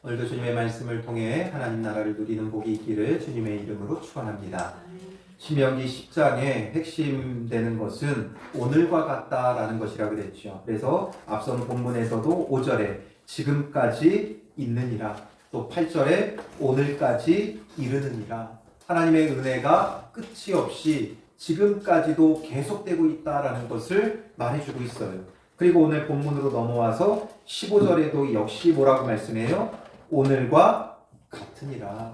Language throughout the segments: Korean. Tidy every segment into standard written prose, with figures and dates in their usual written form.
오늘도 주님의 말씀을 통해 하나님 나라를 누리는 복이 있기를 주님의 이름으로 축원합니다. 신명기 10장의 핵심되는 것은 오늘과 같다라는 것이라 그랬죠. 그래서 앞선 본문에서도 5절에 지금까지 있느니라, 또 8절에 오늘까지 이르느니라, 하나님의 은혜가 끝이 없이 지금까지도 계속되고 있다라는 것을 말해주고 있어요. 그리고 오늘 본문으로 넘어와서 15절에도 역시 뭐라고 말씀해요? 오늘과 같으니라.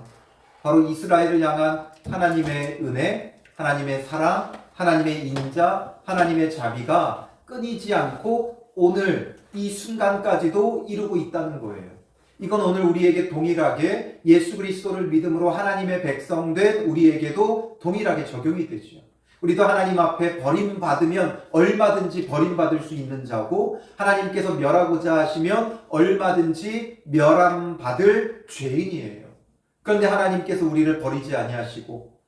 바로 이스라엘을 향한 하나님의 은혜, 하나님의 사랑, 하나님의 인자, 하나님의 자비가 끊이지 않고 오늘 이 순간까지도 이루고 있다는 거예요. 이건 오늘 우리에게 동일하게 예수 그리스도를 믿음으로 하나님의 백성된 우리에게도 동일하게 적용이 되죠. 우리도 하나님 앞에 버림받으면 얼마든지 버림받을 수 있는 자고, 하나님께서 멸하고자 하시면 얼마든지 멸함받을 죄인이에요. 그런데 하나님께서 우리를 버리지 아니하시고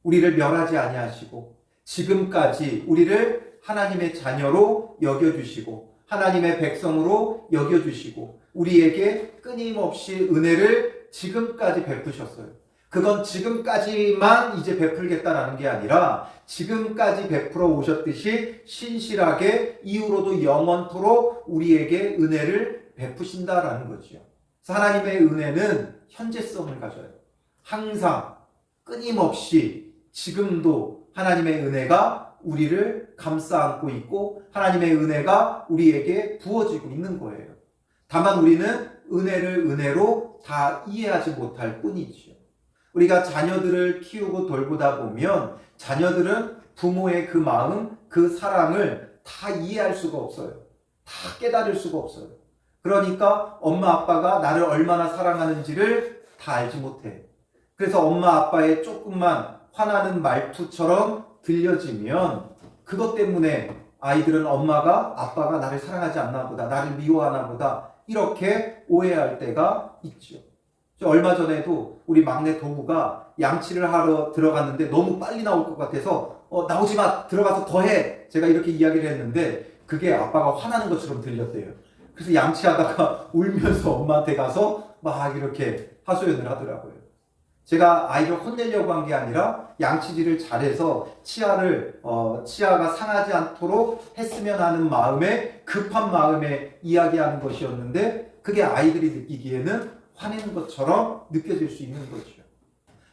우리를 멸하지 아니하시고 지금까지 우리를 하나님의 자녀로 여겨주시고 하나님의 백성으로 여겨주시고 우리에게 끊임없이 은혜를 지금까지 베푸셨어요. 그건 지금까지만 이제 베풀겠다라는 게 아니라 지금까지 베풀어 오셨듯이 신실하게 이후로도 영원토록 우리에게 은혜를 베푸신다라는 거죠. 그래서 하나님의 은혜는 현재성을 가져요. 항상 끊임없이 지금도 하나님의 은혜가 우리를 감싸 안고 있고 하나님의 은혜가 우리에게 부어지고 있는 거예요. 다만 우리는 은혜를 은혜로 다 이해하지 못할 뿐이지요. 우리가 자녀들을 키우고 돌보다 보면 자녀들은 부모의 그 마음, 그 사랑을 다 이해할 수가 없어요. 다 깨달을 수가 없어요. 그러니까 엄마 아빠가 나를 얼마나 사랑하는지를 다 알지 못해. 그래서 엄마 아빠의 조금만 화나는 말투처럼 들려지면 그것 때문에 아이들은 엄마가 아빠가 나를 사랑하지 않나 보다, 나를 미워하나 보다 이렇게 오해할 때가 있죠. 얼마 전에도 우리 막내 도구가 양치를 하러 들어갔는데 너무 빨리 나올 것 같아서 나오지 마, 들어가서 더 해, 제가 이렇게 이야기를 했는데 그게 아빠가 화나는 것처럼 들렸대요. 그래서 양치하다가 울면서 엄마한테 가서 막 이렇게 하소연을 하더라고요. 제가 아이를 혼내려고 한 게 아니라 양치질을 잘해서 치아가 상하지 않도록 했으면 하는 마음에, 급한 마음에 이야기하는 것이었는데 그게 아이들이 느끼기에는 화내는 것처럼 느껴질 수 있는 거죠.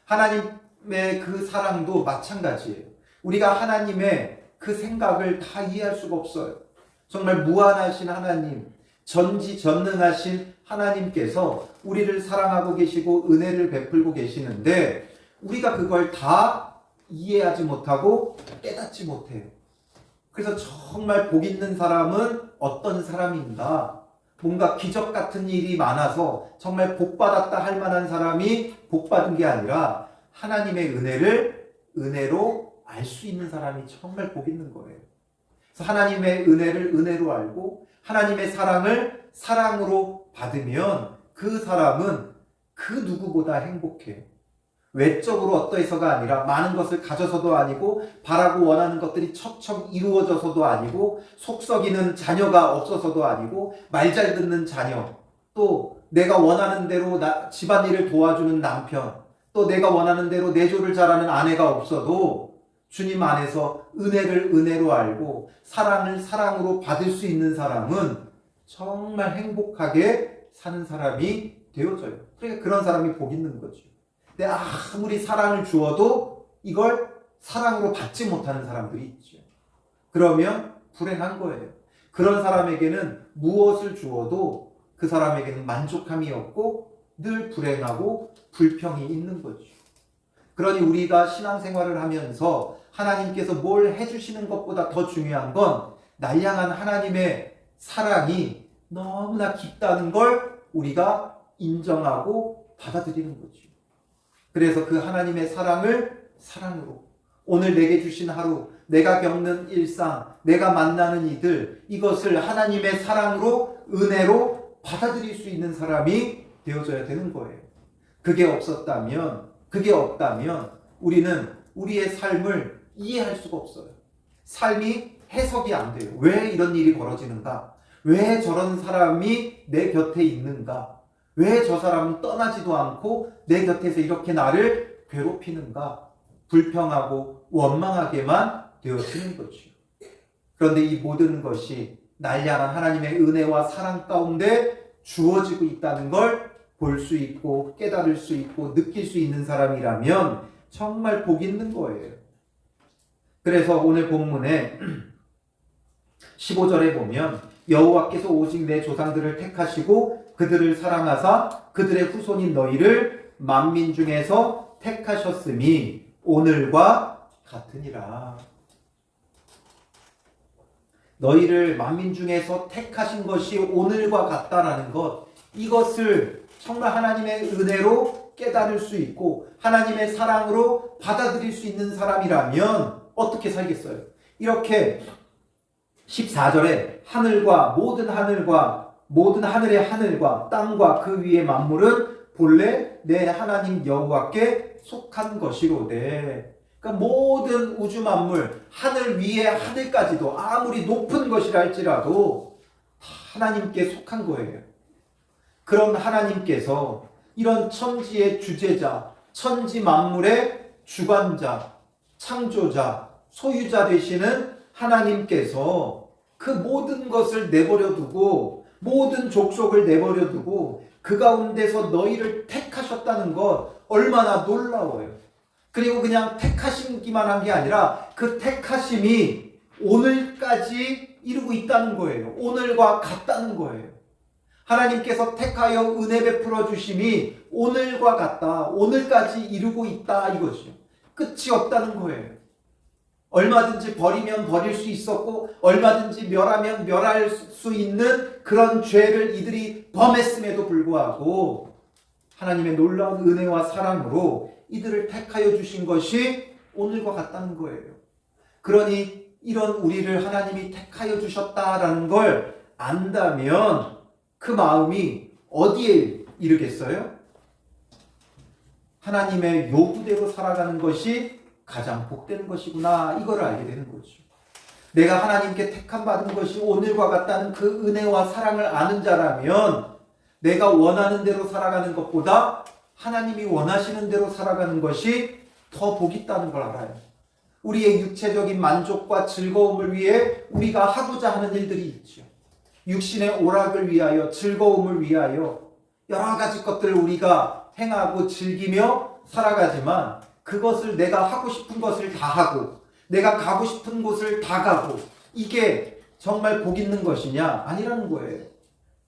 하나님의 그 사랑도 마찬가지예요. 우리가 하나님의 그 생각을 다 이해할 수가 없어요. 정말 무한하신 하나님, 전지전능하신 하나님께서 우리를 사랑하고 계시고 은혜를 베풀고 계시는데 우리가 그걸 다 이해하지 못하고 깨닫지 못해요. 그래서 정말 복 있는 사람은 어떤 사람인가? 뭔가 기적 같은 일이 많아서 정말 복받았다 할 만한 사람이 복받은 게 아니라 하나님의 은혜를 은혜로 알 수 있는 사람이 정말 복 있는 거예요. 그래서 하나님의 은혜를 은혜로 알고 하나님의 사랑을 사랑으로 받으면 그 사람은 그 누구보다 행복해요. 외적으로 어떠해서가 아니라 많은 것을 가져서도 아니고 바라고 원하는 것들이 척척 이루어져서도 아니고 속 썩이는 자녀가 없어서도 아니고 말 잘 듣는 자녀, 또 내가 원하는 대로 집안일을 도와주는 남편, 또 내가 원하는 대로 내조를 잘하는 아내가 없어도 주님 안에서 은혜를 은혜로 알고 사랑을 사랑으로 받을 수 있는 사람은 정말 행복하게 사는 사람이 되어져요. 그러니까 그런 사람이 복 있는 거죠. 근데 아무리 사랑을 주어도 이걸 사랑으로 받지 못하는 사람들이 있죠. 그러면 불행한 거예요. 그런 사람에게는 무엇을 주어도 그 사람에게는 만족함이 없고 늘 불행하고 불평이 있는 거죠. 그러니 우리가 신앙생활을 하면서 하나님께서 뭘 해주시는 것보다 더 중요한 건 날 향한 하나님의 사랑이 너무나 깊다는 걸 우리가 인정하고 받아들이는 거죠. 그래서 그 하나님의 사랑을 사랑으로, 오늘 내게 주신 하루, 내가 겪는 일상, 내가 만나는 이들, 이것을 하나님의 사랑으로, 은혜로 받아들일 수 있는 사람이 되어져야 되는 거예요. 그게 없다면 우리는 우리의 삶을 이해할 수가 없어요. 삶이 해석이 안 돼요. 왜 이런 일이 벌어지는가? 왜 저런 사람이 내 곁에 있는가? 왜 저 사람은 떠나지도 않고 내 곁에서 이렇게 나를 괴롭히는가? 불평하고 원망하게만 되어지는 거죠. 그런데 이 모든 것이 날 향한 하나님의 은혜와 사랑 가운데 주어지고 있다는 걸 볼 수 있고 깨달을 수 있고 느낄 수 있는 사람이라면 정말 복 있는 거예요. 그래서 오늘 본문에 15절에 보면 여호와께서 오직 내 조상들을 택하시고 그들을 사랑하사 그들의 후손인 너희를 만민 중에서 택하셨음이 오늘과 같으니라. 너희를 만민 중에서 택하신 것이 오늘과 같다라는 것, 이것을 정말 하나님의 은혜로 깨달을 수 있고 하나님의 사랑으로 받아들일 수 있는 사람이라면 어떻게 살겠어요? 이렇게 14절에 모든 하늘의 하늘과 땅과 그 위의 만물은 본래 내 하나님 여호와께 속한 것이로되. 그러니까 모든 우주 만물, 하늘 위에 하늘까지도 아무리 높은 것이라 할지라도 하나님께 속한 거예요. 그런 하나님께서 이런 천지의 주재자, 천지 만물의 주관자, 창조자, 소유자 되시는 하나님께서 그 모든 것을 내버려 두고 모든 족속을 내버려 두고 그 가운데서 너희를 택하셨다는 것 얼마나 놀라워요. 그리고 그냥 택하시기만 한 게 아니라 그 택하심이 오늘까지 이루고 있다는 거예요. 오늘과 같다는 거예요. 하나님께서 택하여 은혜 베풀어 주심이 오늘과 같다. 오늘까지 이루고 있다 이거죠. 끝이 없다는 거예요. 얼마든지 버리면 버릴 수 있었고 얼마든지 멸하면 멸할 수 있는 그런 죄를 이들이 범했음에도 불구하고 하나님의 놀라운 은혜와 사랑으로 이들을 택하여 주신 것이 오늘과 같다는 거예요. 그러니 이런 우리를 하나님이 택하여 주셨다라는 걸 안다면 그 마음이 어디에 이르겠어요? 하나님의 요구대로 살아가는 것이 가장 복된 것이구나, 이걸 알게 되는 거죠. 내가 하나님께 택함 받은 것이 오늘과 같다는 그 은혜와 사랑을 아는 자라면 내가 원하는 대로 살아가는 것보다 하나님이 원하시는 대로 살아가는 것이 더 복 있다는 걸 알아요. 우리의 육체적인 만족과 즐거움을 위해 우리가 하고자 하는 일들이 있죠. 육신의 오락을 위하여, 즐거움을 위하여 여러 가지 것들을 우리가 행하고 즐기며 살아가지만 그것을 내가 하고 싶은 것을 다 하고 내가 가고 싶은 곳을 다 가고 이게 정말 복 있는 것이냐? 아니라는 거예요.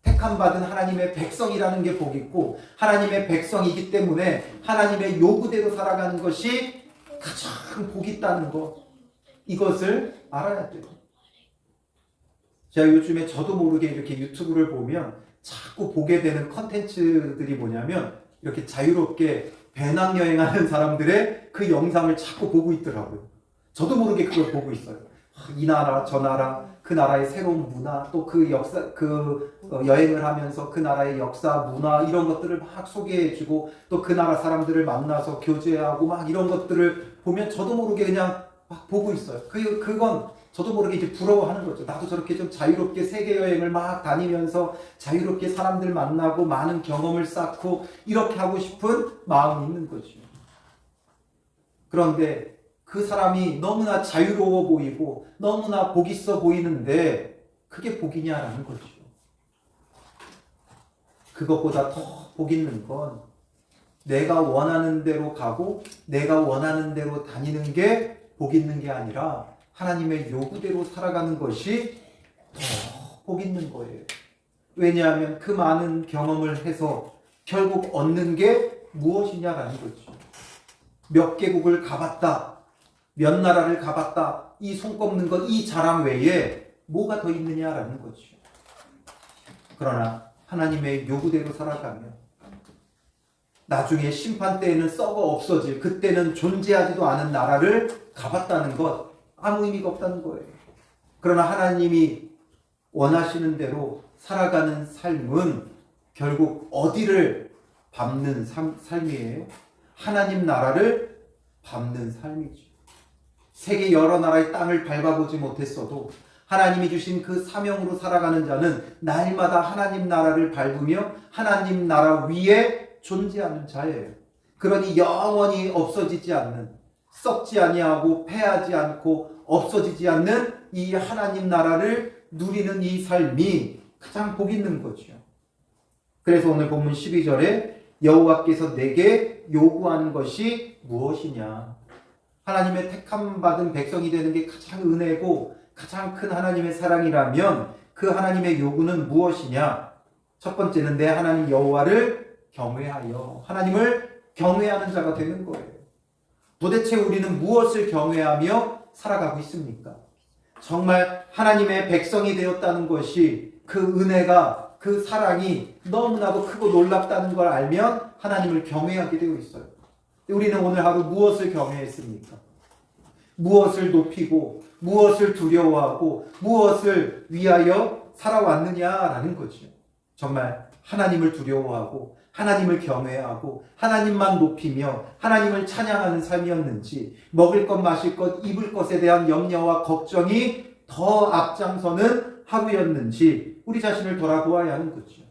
택함 받은 하나님의 백성이라는 게 복 있고 하나님의 백성이기 때문에 하나님의 요구대로 살아가는 것이 가장 복 있다는 것, 이것을 알아야 돼요. 제가 요즘에 저도 모르게 이렇게 유튜브를 보면 자꾸 보게 되는 컨텐츠들이 뭐냐면 이렇게 자유롭게 배낭여행하는 사람들의 그 영상을 자꾸 보고 있더라고요. 저도 모르게 그걸 보고 있어요. 이 나라 저 나라 그 나라의 새로운 문화, 또 그 역사, 여행을 하면서 그 나라의 역사, 문화 이런 것들을 막 소개해주고 또 그 나라 사람들을 만나서 교제하고 막 이런 것들을 보면 저도 모르게 그냥 막 보고 있어요. 그건 저도 모르게 이제 부러워하는 거죠. 나도 저렇게 좀 자유롭게 세계 여행을 막 다니면서 자유롭게 사람들 만나고 많은 경험을 쌓고 이렇게 하고 싶은 마음이 있는 거죠. 그런데 그 사람이 너무나 자유로워 보이고 너무나 복 있어 보이는데 그게 복이냐라는 거죠. 그것보다 더 복 있는 건 내가 원하는 대로 가고 내가 원하는 대로 다니는 게 복 있는 게 아니라 하나님의 요구대로 살아가는 것이 더 복 있는 거예요. 왜냐하면 그 많은 경험을 해서 결국 얻는 게 무엇이냐라는 거죠. 몇 개국을 가봤다, 몇 나라를 가봤다, 이 손꼽는 것, 이 자랑 외에 뭐가 더 있느냐라는 거죠. 그러나 하나님의 요구대로 살아가면 나중에 심판 때에는 썩어 없어질, 그때는 존재하지도 않은 나라를 가봤다는 것 아무 의미가 없다는 거예요. 그러나 하나님이 원하시는 대로 살아가는 삶은 결국 어디를 밟는 삶이에요? 하나님 나라를 밟는 삶이죠. 세계 여러 나라의 땅을 밟아보지 못했어도 하나님이 주신 그 사명으로 살아가는 자는 날마다 하나님 나라를 밟으며 하나님 나라 위에 존재하는 자예요. 그러니 영원히 없어지지 않는, 썩지 아니하고 패하지 않고 없어지지 않는 이 하나님 나라를 누리는 이 삶이 가장 복 있는 거죠. 그래서 오늘 본문 12절에 여호와께서 내게 요구하는 것이 무엇이냐? 하나님의 택함 받은 백성이 되는 게 가장 은혜고 가장 큰 하나님의 사랑이라면 그 하나님의 요구는 무엇이냐? 첫 번째는 내 하나님 여호와를 경외하여 하나님을 경외하는 자가 되는 거예요. 도대체 우리는 무엇을 경외하며 살아가고 있습니까? 정말 하나님의 백성이 되었다는 것이 그 은혜가 그 사랑이 너무나도 크고 놀랍다는 걸 알면 하나님을 경외하게 되어 있어요. 우리는 오늘 하루 무엇을 경외했습니까? 무엇을 높이고 무엇을 두려워하고 무엇을 위하여 살아왔느냐라는 거죠. 정말 하나님을 두려워하고 하나님을 경외하고 하나님만 높이며 하나님을 찬양하는 삶이었는지 먹을 것 마실 것 입을 것에 대한 염려와 걱정이 더 앞장서는 하루였는지 우리 자신을 돌아보아야 하는 거죠.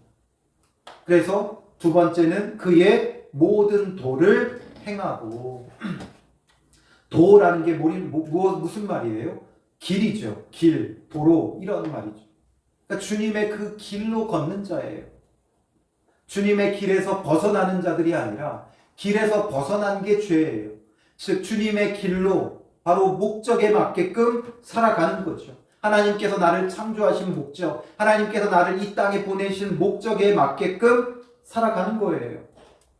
그래서 두 번째는 그의 모든 도를 행하고 도라는 게 무슨 말이에요? 길이죠. 길, 도로 이런 말이죠. 그러니까 주님의 그 길로 걷는 자예요. 주님의 길에서 벗어나는 자들이 아니라 길에서 벗어난 게 죄예요. 즉 주님의 길로 바로 목적에 맞게끔 살아가는 거죠. 하나님께서 나를 창조하신 목적, 하나님께서 나를 이 땅에 보내신 목적에 맞게끔 살아가는 거예요.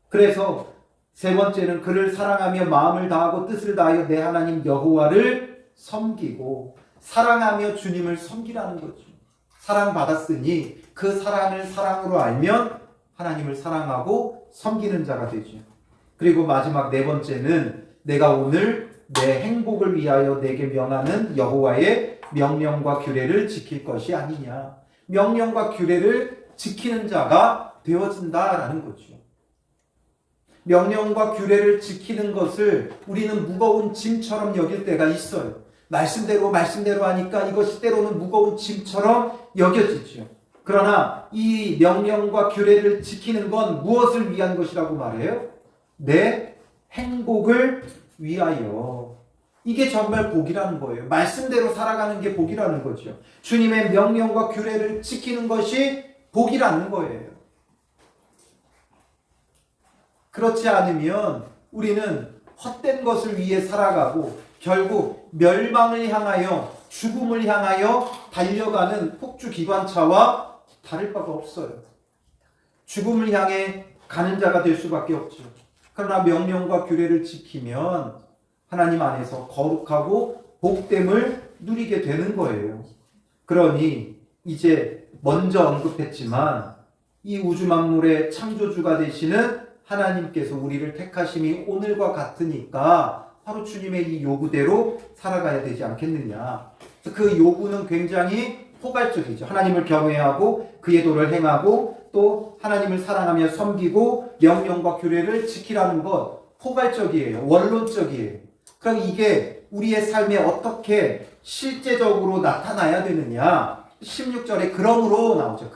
그래서 세 번째는 그를 사랑하며 마음을 다하고 뜻을 다하여 내 하나님 여호와를 섬기고 사랑하며 주님을 섬기라는 거죠. 사랑받았으니 그 사랑을 사랑으로 알면 하나님을 사랑하고 섬기는 자가 되죠. 그리고 마지막 네 번째는 내가 오늘 내 행복을 위하여 내게 명하는 여호와의 명령과 규례를 지킬 것이 아니냐. 명령과 규례를 지키는 자가 되어진다라는 거죠. 명령과 규례를 지키는 것을 우리는 무거운 짐처럼 여길 때가 있어요. 말씀대로 하니까 이것이 때로는 무거운 짐처럼 여겨지죠. 그러나 이 명령과 규례를 지키는 건 무엇을 위한 것이라고 말해요? 내 행복을 위하여. 이게 정말 복이라는 거예요. 말씀대로 살아가는 게 복이라는 거죠. 주님의 명령과 규례를 지키는 것이 복이라는 거예요. 그렇지 않으면 우리는 헛된 것을 위해 살아가고 결국 멸망을 향하여 죽음을 향하여 달려가는 폭주기관차와 다를 바가 없어요. 죽음을 향해 가는 자가 될 수밖에 없죠. 그러나 명령과 규례를 지키면 하나님 안에서 거룩하고 복됨을 누리게 되는 거예요. 그러니 이제 먼저 언급했지만 이 우주 만물의 창조주가 되시는 하나님께서 우리를 택하심이 오늘과 같으니까 바로 주님의 이 요구대로 살아가야 되지 않겠느냐. 그 요구는 굉장히 포괄적이죠. 하나님을 경외하고 그의 도를 행하고 또 하나님을 사랑하며 섬기고 명령과 규례를 지키라는 것 포괄적이에요. 원론적이에요. 그럼 이게 우리의 삶에 어떻게 실제적으로 나타나야 되느냐. 16절에 그러므로 나오죠.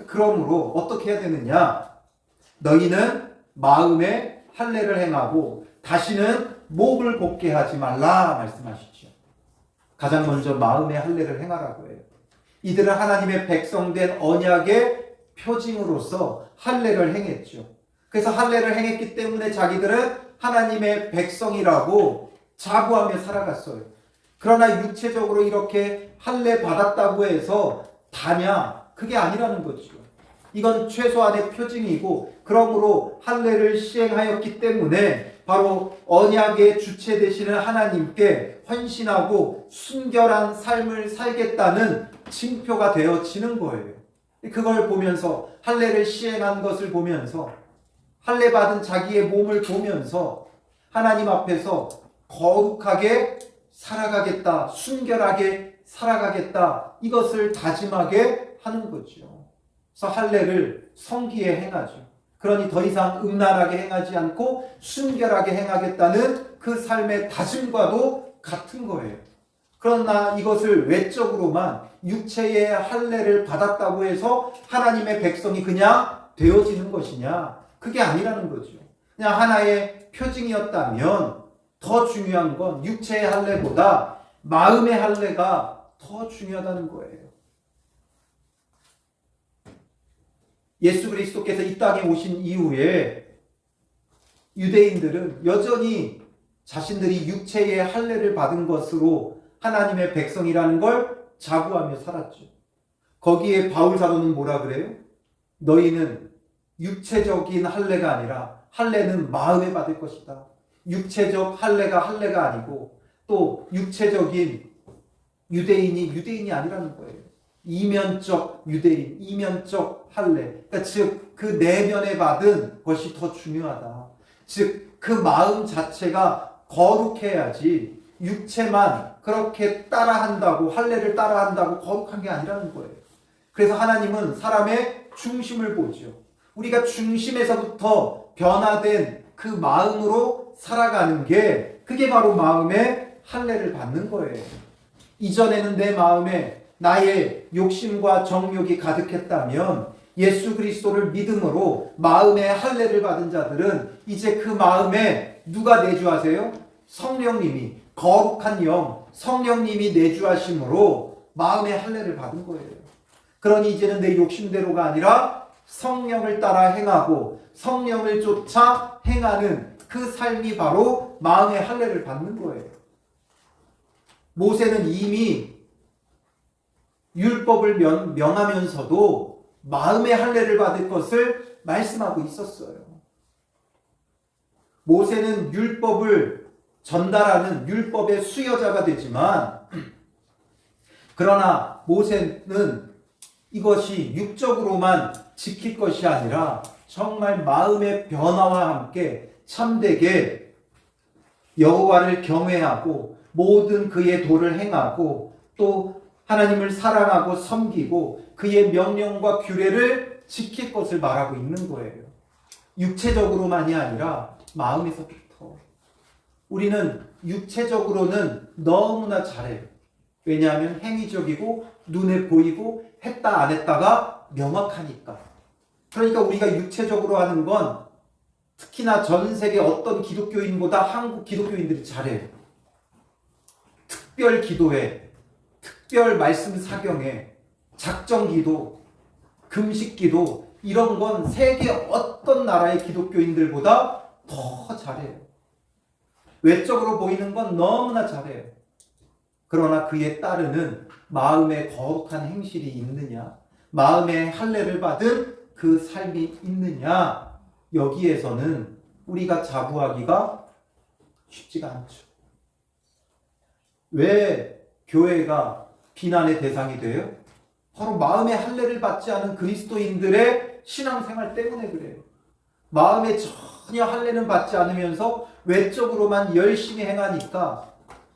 그러므로 어떻게 해야 되느냐. 너희는 마음에 할례를 행하고 다시는 목을 곱게 하지 말라 말씀하시죠. 가장 먼저 마음에 할례를 행하라고 해요. 이들은 하나님의 백성된 언약의 표징으로서 할례를 행했죠. 그래서 할례를 행했기 때문에 자기들은 하나님의 백성이라고 자부하며 살아갔어요. 그러나 육체적으로 이렇게 할례 받았다고 해서 다냐? 그게 아니라는 거죠. 이건 최소한의 표징이고 그러므로 할례를 시행하였기 때문에 바로 언약의 주체 되시는 하나님께 헌신하고 순결한 삶을 살겠다는 징표가 되어지는 거예요. 그걸 보면서 할례를 시행한 것을 보면서 할례 받은 자기의 몸을 보면서 하나님 앞에서 거룩하게 살아가겠다, 순결하게 살아가겠다 이것을 다짐하게 하는 거죠. 그래서 할례를 성기에 행하죠. 그러니 더 이상 음란하게 행하지 않고 순결하게 행하겠다는 그 삶의 다짐과도 같은 거예요. 그러나 이것을 외적으로만 육체의 할례를 받았다고 해서 하나님의 백성이 그냥 되어지는 것이냐? 그게 아니라는 거죠. 그냥 하나의 표징이었다면 더 중요한 건 육체의 할례보다 마음의 할례가 더 중요하다는 거예요. 예수 그리스도께서 이 땅에 오신 이후에 유대인들은 여전히 자신들이 육체의 할례를 받은 것으로 하나님의 백성이라는 걸 자부하며 살았죠. 거기에 바울 사도는 뭐라 그래요? 너희는 육체적인 할례가 아니라 할례는 마음에 받을 것이다. 육체적 할례가 아니고 또 육체적인 유대인이 아니라는 거예요. 이면적 유대인, 이면적 할례. 그러니까 즉 그 내면에 받은 것이 더 중요하다. 즉 그 마음 자체가 거룩해야지 육체만 그렇게 따라한다고 할례를 따라한다고 거룩한 게 아니라는 거예요. 그래서 하나님은 사람의 중심을 보죠. 우리가 중심에서부터 변화된 그 마음으로 살아가는 게 그게 바로 마음의 할례를 받는 거예요. 이전에는 내 마음에 나의 욕심과 정욕이 가득했다면 예수 그리스도를 믿음으로 마음의 할례를 받은 자들은 이제 그 마음에 누가 내주하세요? 성령님이, 거룩한 영, 성령님이 내주하심으로 마음의 할례를 받은 거예요. 그러니 이제는 내 욕심대로가 아니라 성령을 따라 행하고 성령을 쫓아 행하는 그 삶이 바로 마음의 할례를 받는 거예요. 모세는 이미 율법을 명하면서도 마음의 할례를 받을 것을 말씀하고 있었어요. 모세는 율법을 전달하는 율법의 수여자가 되지만 그러나 모세는 이것이 육적으로만 지킬 것이 아니라 정말 마음의 변화와 함께 참되게 여호와를 경외하고 모든 그의 도를 행하고 또 하나님을 사랑하고 섬기고 그의 명령과 규례를 지킬 것을 말하고 있는 거예요. 육체적으로만이 아니라 마음에서부터. 우리는 육체적으로는 너무나 잘해요. 왜냐하면 행위적이고 눈에 보이고 했다 안 했다가 명확하니까. 그러니까 우리가 육체적으로 하는 건 특히나 전 세계 어떤 기독교인보다 한국 기독교인들이 잘해요. 특별 기도회, 특별 말씀 사경회, 작정 기도, 금식 기도 이런 건 세계 어떤 나라의 기독교인들보다 더 잘해요. 외적으로 보이는 건 너무나 잘해요. 그러나 그에 따르는 마음의 거룩한 행실이 있느냐, 마음의 할례를 받은 그 삶이 있느냐, 여기에서는 우리가 자부하기가 쉽지가 않죠. 왜 교회가 비난의 대상이 돼요? 바로 마음의 할례를 받지 않은 그리스도인들의 신앙생활 때문에 그래요. 마음에 전혀 할례는 받지 않으면서 외적으로만 열심히 행하니까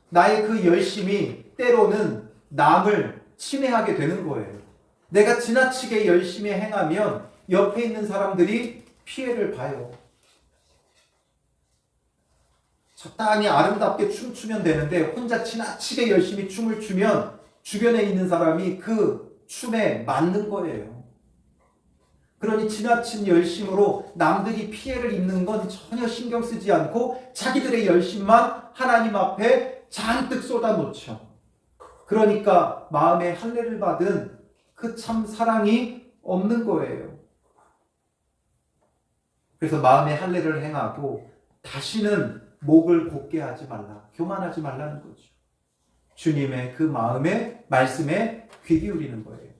나의 그 열심이 때로는 남을 침해하게 되는 거예요. 내가 지나치게 열심히 행하면 옆에 있는 사람들이 피해를 봐요. 적당히 아름답게 춤추면 되는데 혼자 지나치게 열심히 춤을 추면 주변에 있는 사람이 그 춤에 맞는 거예요. 그러니 지나친 열심으로 남들이 피해를 입는 건 전혀 신경 쓰지 않고 자기들의 열심만 하나님 앞에 잔뜩 쏟아놓죠. 그러니까 마음의 할례를 받은 그 참 사랑이 없는 거예요. 그래서 마음의 할례를 행하고 다시는 목을 곧게 하지 말라, 교만하지 말라는 거죠. 주님의 그 마음의 말씀에 귀 기울이는 거예요.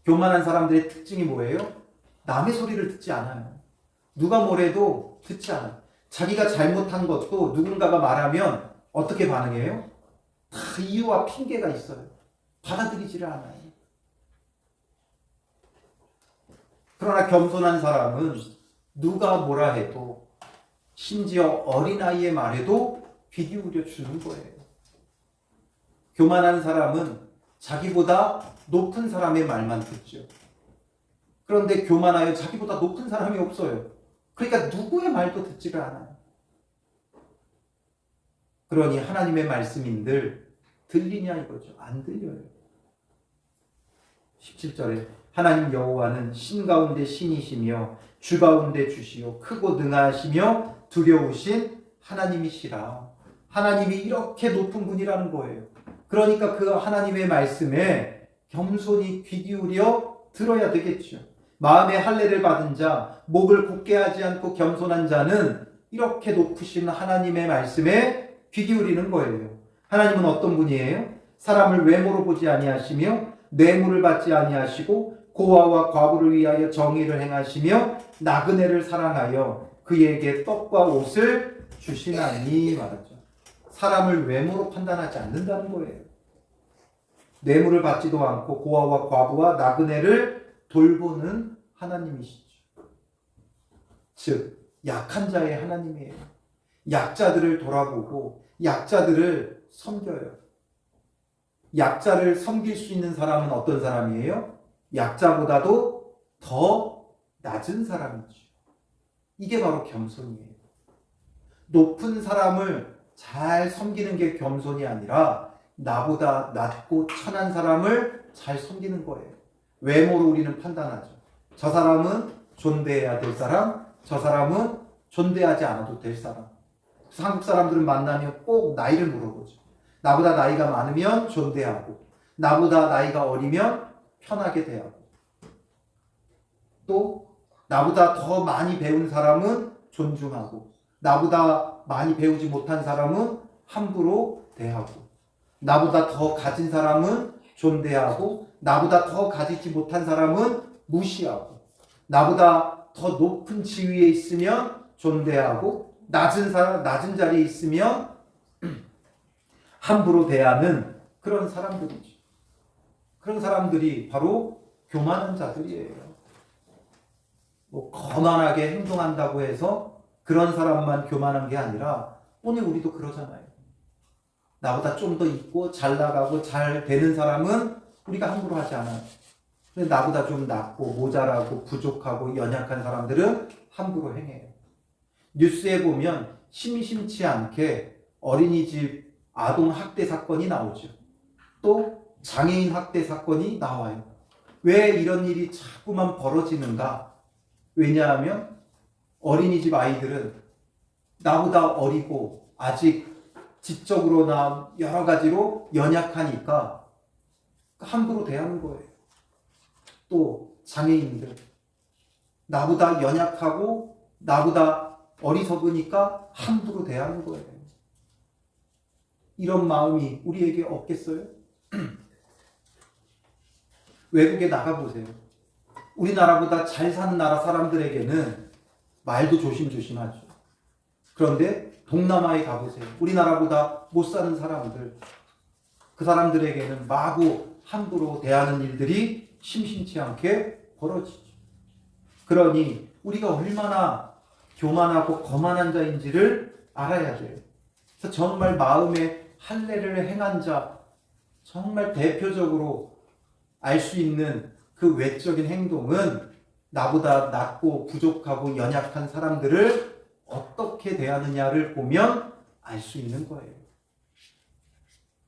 교만한 사람들의 특징이 뭐예요? 남의 소리를 듣지 않아요. 누가 뭐래도 듣지 않아요. 자기가 잘못한 것도 누군가가 말하면 어떻게 반응해요? 다 이유와 핑계가 있어요. 받아들이지를 않아요. 그러나 겸손한 사람은 누가 뭐라 해도 심지어 어린아이의 말에도 귀 기울여 주는 거예요. 교만한 사람은 자기보다 높은 사람의 말만 듣죠. 그런데 교만하여 자기보다 높은 사람이 없어요. 그러니까 누구의 말도 듣지를 않아요. 그러니 하나님의 말씀인들 들리냐 이거죠. 안 들려요. 17절에 하나님 여호와는 신 가운데 신이시며 주 가운데 주시요 크고 능하시며 두려우신 하나님이시라. 하나님이 이렇게 높은 분이라는 거예요. 그러니까 그 하나님의 말씀에 겸손히 귀 기울여 들어야 되겠죠. 마음의 할례를 받은 자, 목을 굳게 하지 않고 겸손한 자는 이렇게 높으신 하나님의 말씀에 귀 기울이는 거예요. 하나님은 어떤 분이에요? 사람을 외모로 보지 아니하시며 뇌물을 받지 아니하시고 고아와 과부를 위하여 정의를 행하시며 나그네를 사랑하여 그에게 떡과 옷을 주시나니 말하죠. 사람을 외모로 판단하지 않는다는 거예요. 뇌물을 받지도 않고 고아와 과부와 나그네를 돌보는 하나님이시죠. 즉 약한 자의 하나님이에요. 약자들을 돌아보고 약자들을 섬겨요. 약자를 섬길 수 있는 사람은 어떤 사람이에요? 약자보다도 더 낮은 사람이죠. 이게 바로 겸손이에요. 높은 사람을 잘 섬기는 게 겸손이 아니라 나보다 낮고 천한 사람을 잘 섬기는 거예요. 외모로 우리는 판단하죠. 저 사람은 존대해야 될 사람, 저 사람은 존대하지 않아도 될 사람. 한국 사람들은 만나면 꼭 나이를 물어보죠. 나보다 나이가 많으면 존대하고, 나보다 나이가 어리면 편하게 대하고, 또 나보다 더 많이 배운 사람은 존중하고, 나보다 많이 배우지 못한 사람은 함부로 대하고, 나보다 더 가진 사람은 존대하고, 나보다 더 가지지 못한 사람은 무시하고, 나보다 더 높은 지위에 있으면 존대하고, 낮은 자리에 있으면 함부로 대하는 그런 사람들이죠. 그런 사람들이 바로 교만한 자들이에요. 뭐 거만하게 행동한다고 해서 그런 사람만 교만한 게 아니라 오늘 우리도 그러잖아요. 나보다 좀 더 있고 잘 나가고 잘 되는 사람은 우리가 함부로 하지 않아요. 근데 나보다 좀 낮고 모자라고 부족하고 연약한 사람들은 함부로 행해요. 뉴스에 보면 심심치 않게 어린이집 아동 학대 사건이 나오죠. 또 장애인 학대 사건이 나와요. 왜 이런 일이 자꾸만 벌어지는가? 왜냐하면 어린이집 아이들은 나보다 어리고 아직 지적으로나 여러 가지로 연약하니까 함부로 대하는 거예요. 또 장애인들 나보다 연약하고 나보다 어리석으니까 함부로 대하는 거예요. 이런 마음이 우리에게 없겠어요? 외국에 나가보세요. 우리나라보다 잘 사는 나라 사람들에게는 말도 조심조심하죠. 그런데 동남아에 가보세요. 우리나라보다 못 사는 사람들, 그 사람들에게는 마구 함부로 대하는 일들이 심심치 않게 벌어지죠. 그러니 우리가 얼마나 교만하고 거만한 자인지를 알아야 돼요. 그래서 정말 마음에 할례를 행한 자, 정말 대표적으로 알 수 있는 그 외적인 행동은 나보다 낮고 부족하고 연약한 사람들을 어떻게 대하느냐를 보면 알 수 있는 거예요.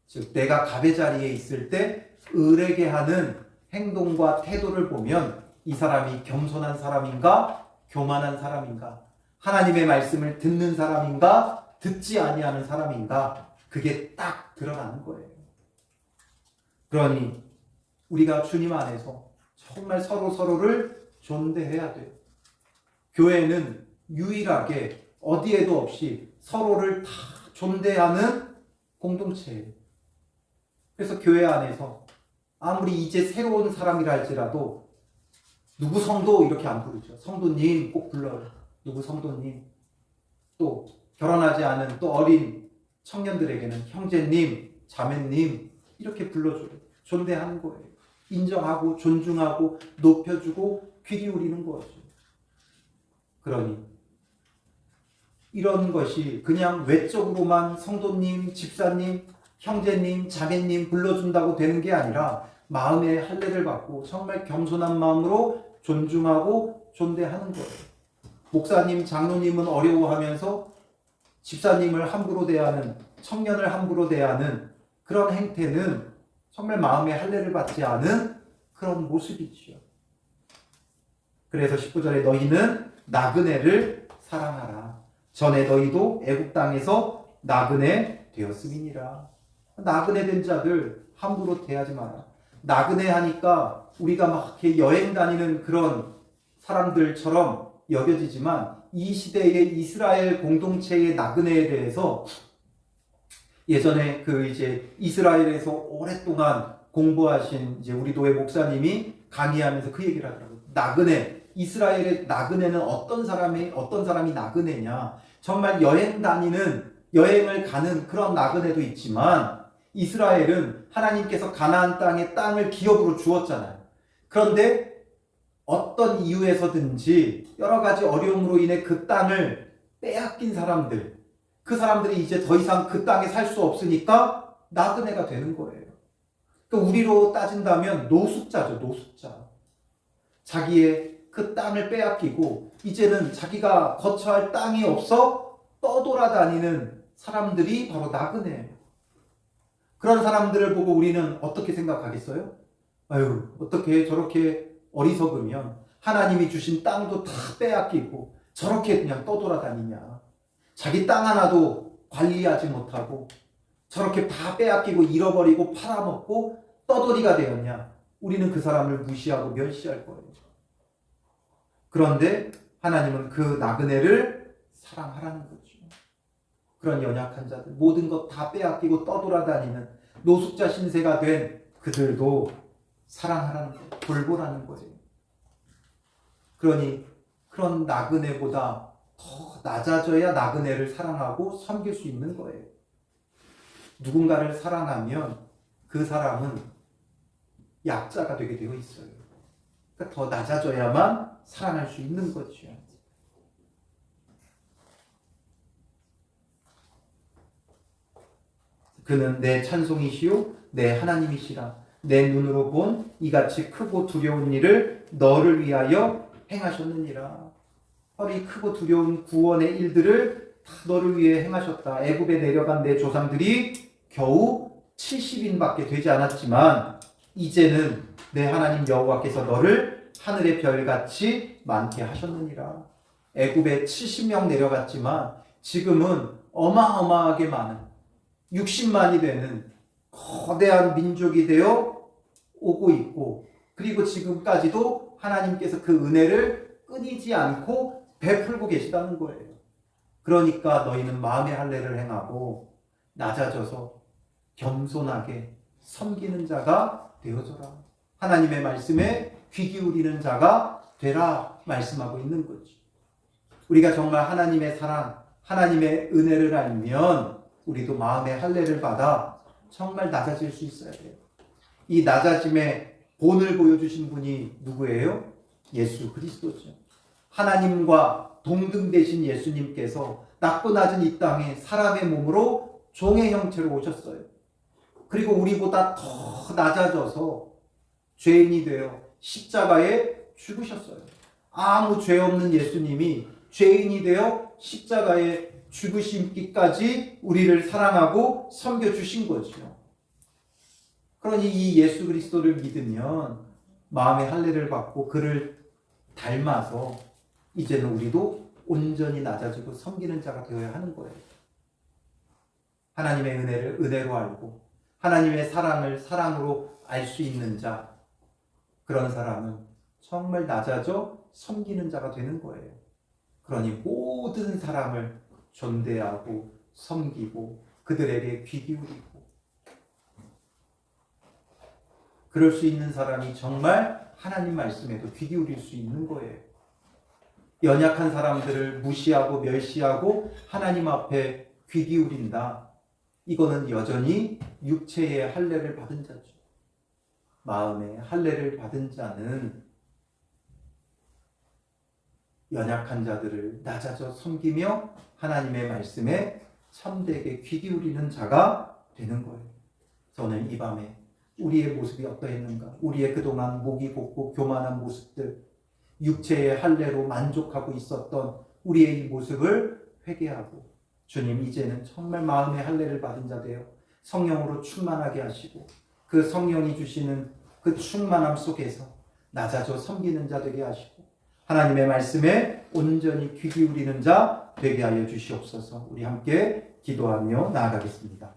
즉 내가 갑의 자리에 있을 때 을에게 하는 행동과 태도를 보면 이 사람이 겸손한 사람인가 교만한 사람인가, 하나님의 말씀을 듣는 사람인가 듣지 아니하는 사람인가, 그게 딱 드러나는 거예요. 그러니 우리가 주님 안에서 정말 서로를 존대해야 돼요. 교회는 유일하게 어디에도 없이 서로를 다 존대하는 공동체예요. 그래서 교회 안에서 아무리 이제 새로운 사람이라 할지라도 누구 성도 이렇게 안 부르죠. 성도님 꼭 불러요. 누구 성도님. 또 결혼하지 않은 또 어린 청년들에게는 형제님, 자매님 이렇게 불러줘요. 존대하는 거예요. 인정하고 존중하고 높여주고 귀 기울이는 거죠. 그러니 이런 것이 그냥 외적으로만 성도님, 집사님, 형제님, 자매님 불러준다고 되는 게 아니라 마음의 할례를 받고 정말 겸손한 마음으로 존중하고 존대하는 거예요. 목사님, 장로님은 어려워하면서 집사님을 함부로 대하는, 청년을 함부로 대하는 그런 행태는 정말 마음의 할례를 받지 않은 그런 모습이지요. 그래서 19절에 너희는 나그네를 사랑하라. 전에 너희도 애굽 땅에서 나그네 되었음이니라. 나그네 된 자들 함부로 대하지 마라. 나그네 하니까 우리가 막 이렇게 여행 다니는 그런 사람들처럼 여겨지지만 이 시대의 이스라엘 공동체의 나그네에 대해서 예전에 이제 이스라엘에서 오랫동안 공부하신 이제 우리 교회 목사님이 강의하면서 그 얘기를 하더라고요. 나그네, 이스라엘의 나그네는 어떤 사람이 나그네냐? 정말 여행을 가는 그런 나그네도 있지만 이스라엘은 하나님께서 가나안 땅의 기업으로 주었잖아요. 그런데 어떤 이유에서든지 여러 가지 어려움으로 인해 그 땅을 빼앗긴 사람들, 그 사람들이 이제 더 이상 그 땅에 살 수 없으니까 나그네가 되는 거예요. 그러니까 우리로 따진다면 노숙자죠, 노숙자. 자기의 그 땅을 빼앗기고 이제는 자기가 거처할 땅이 없어 떠돌아다니는 사람들이 바로 나그네예요. 그런 사람들을 보고 우리는 어떻게 생각하겠어요? 아유, 어떻게 저렇게 어리석으면 하나님이 주신 땅도 다 빼앗기고 저렇게 그냥 떠돌아다니냐. 자기 땅 하나도 관리하지 못하고 저렇게 다 빼앗기고 잃어버리고 팔아먹고 떠돌이가 되었냐. 우리는 그 사람을 무시하고 멸시할 거예요. 그런데 하나님은 그 나그네를 사랑하라는 거죠. 그런 연약한 자들, 모든 것 다 빼앗기고 떠돌아다니는 노숙자 신세가 된 그들도 사랑하라는 거예요. 돌보라는 거예요. 그러니 그런 나그네보다 더 낮아져야 나그네를 사랑하고 섬길 수 있는 거예요. 누군가를 사랑하면 그 사람은 약자가 되게 되어 있어요. 그러니까 더 낮아져야만 사랑할 수 있는 거죠. 그는 내 찬송이시요 내 하나님이시라. 내 눈으로 본 이같이 크고 두려운 일을 너를 위하여 행하셨느니라. 바로 이 크고 두려운 구원의 일들을 다 너를 위해 행하셨다. 애굽에 내려간 내 조상들이 겨우 70인밖에 되지 않았지만 이제는 내 하나님 여호와께서 너를 하늘의 별같이 많게 하셨느니라. 애굽에 70명 내려갔지만 지금은 어마어마하게 많은 60만이 되는 거대한 민족이 되어 오고 있고, 그리고 지금까지도 하나님께서 그 은혜를 끊이지 않고 베풀고 계시다는 거예요. 그러니까 너희는 마음의 할례를 행하고 낮아져서 겸손하게 섬기는 자가 되어져라. 하나님의 말씀에 귀 기울이는 자가 되라 말씀하고 있는 거지. 우리가 정말 하나님의 사랑, 하나님의 은혜를 알면 우리도 마음의 할례를 받아 정말 낮아질 수 있어야 돼요. 이 낮아짐의 본을 보여주신 분이 누구예요? 예수 그리스도죠. 하나님과 동등되신 예수님께서 낮고 낮은 이 땅에 사람의 몸으로 종의 형체로 오셨어요. 그리고 우리보다 더 낮아져서 죄인이 되어 십자가에 죽으셨어요. 아무 죄 없는 예수님이 죄인이 되어 십자가에 죽으심기까지 우리를 사랑하고 섬겨주신 거죠. 그러니 이 예수 그리스도를 믿으면 마음의 할례를 받고 그를 닮아서 이제는 우리도 온전히 낮아지고 섬기는 자가 되어야 하는 거예요. 하나님의 은혜를 은혜로 알고 하나님의 사랑을 사랑으로 알 수 있는 자, 그런 사람은 정말 낮아져 섬기는 자가 되는 거예요. 그러니 모든 사람을 존대하고 섬기고 그들에게 귀 기울이고, 그럴 수 있는 사람이 정말 하나님 말씀에도 귀 기울일 수 있는 거예요. 연약한 사람들을 무시하고 멸시하고 하나님 앞에 귀 기울인다. 이거는 여전히 육체의 할례를 받은 자죠. 마음의 할례를 받은 자는 연약한 자들을 낮아져 섬기며 하나님의 말씀에 참되게 귀 기울이는 자가 되는 거예요. 저는 이 밤에 우리의 모습이 어떠했는가, 우리의 그동안 목이 곱고 교만한 모습들, 육체의 할례로 만족하고 있었던 우리의 이 모습을 회개하고, 주님 이제는 정말 마음의 할례를 받은 자 되어 성령으로 충만하게 하시고 그 성령이 주시는 그 충만함 속에서 낮아져 섬기는 자 되게 하시고 하나님의 말씀에 온전히 귀 기울이는 자 되게 하여 주시옵소서. 우리 함께 기도하며 나아가겠습니다.